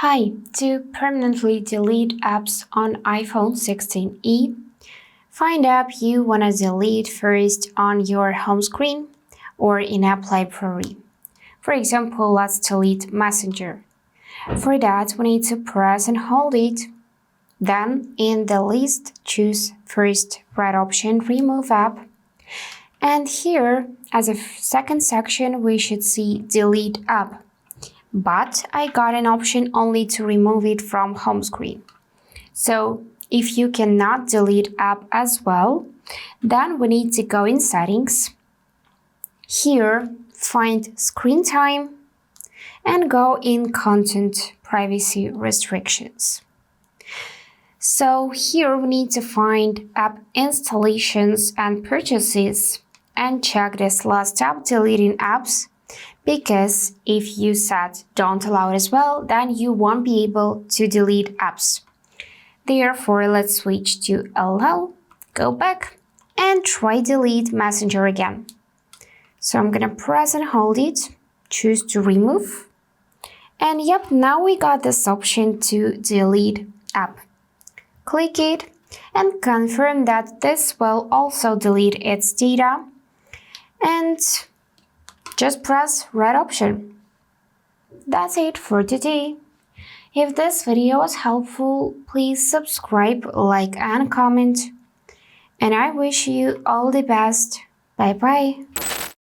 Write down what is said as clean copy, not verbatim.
Hi, to permanently delete apps on iPhone 16e, find app you want to delete first on your home screen or in app library. For example, let's delete Messenger. For that, we need to press and hold it. Then, in the list, choose first red option, remove app. And here, as a second section, we should see delete app. But I got an option only to remove it from home screen. So if you cannot delete app as well, then we need to go in settings. Here, find screen time and go in content privacy restrictions. So here we need to find app installations and purchases and check this last app deleting apps, because if you set don't allow as well, then you won't be able to delete apps. Therefore, let's switch to allow, go back, and try delete Messenger again. So I'm gonna press and hold it, choose to remove, and yep, now we got this option to delete app. Click it and confirm that this will also delete its data, and just press red option. That's it for today. If this video was helpful, please subscribe, like and comment. And I wish you all the best. Bye bye.